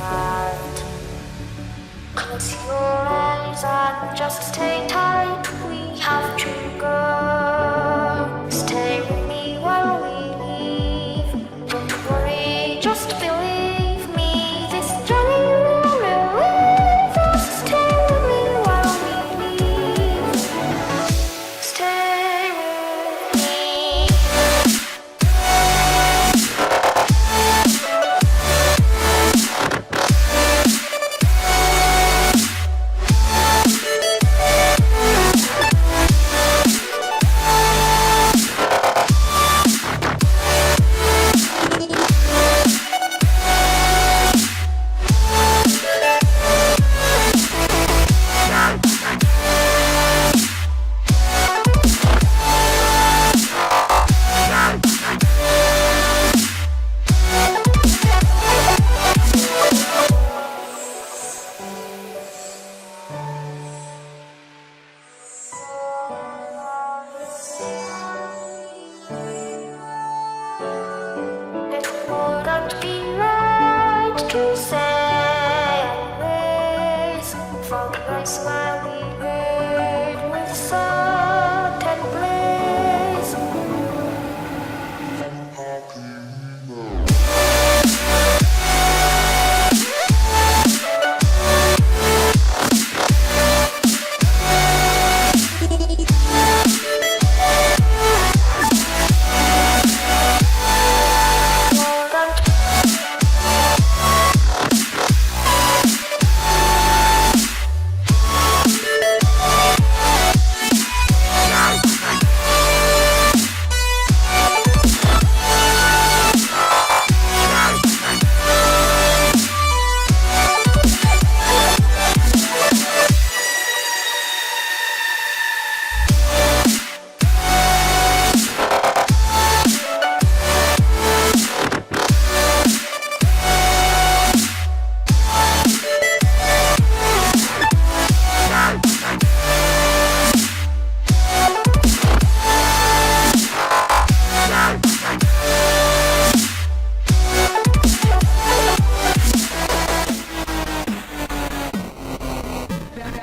hand. Close your eyes and just stay tight. We have to go. Stay with me while we leave. Don't worry, just believe me. This journey will relieve us. Stay with me while we leave. Stay with me. It wouldn't be right to say always for the grace my we heard with certain place.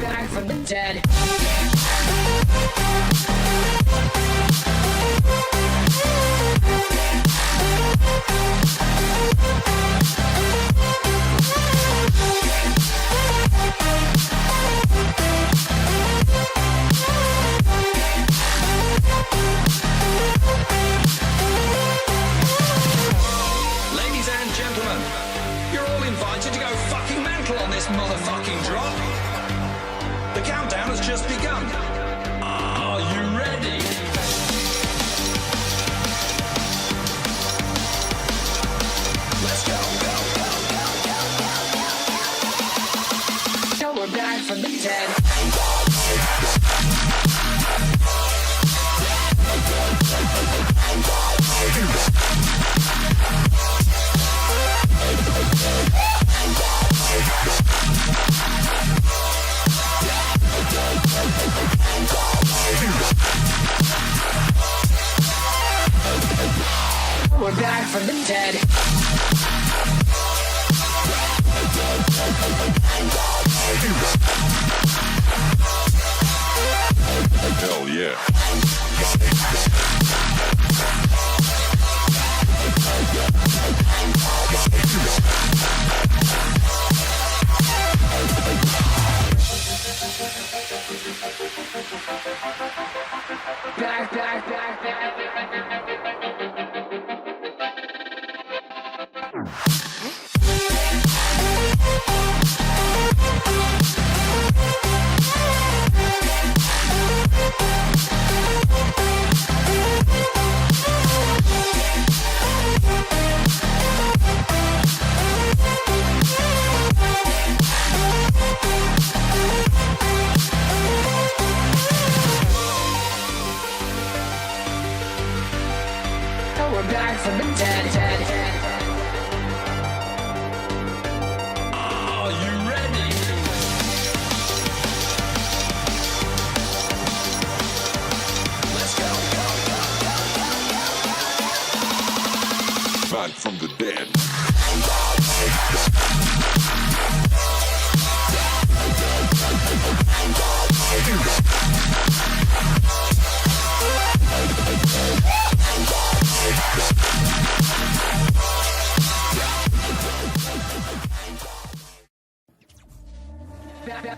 Back from the dead. Ladies and gentlemen, you're all invited to go fucking mental on this motherfucking drop. The countdown has just begun. Are you ready? Let's go, go, go, go, go, go. Now we're back from the dead. We're back from the dead. Hell yeah. Back, back, back, back.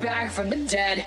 Back from the dead.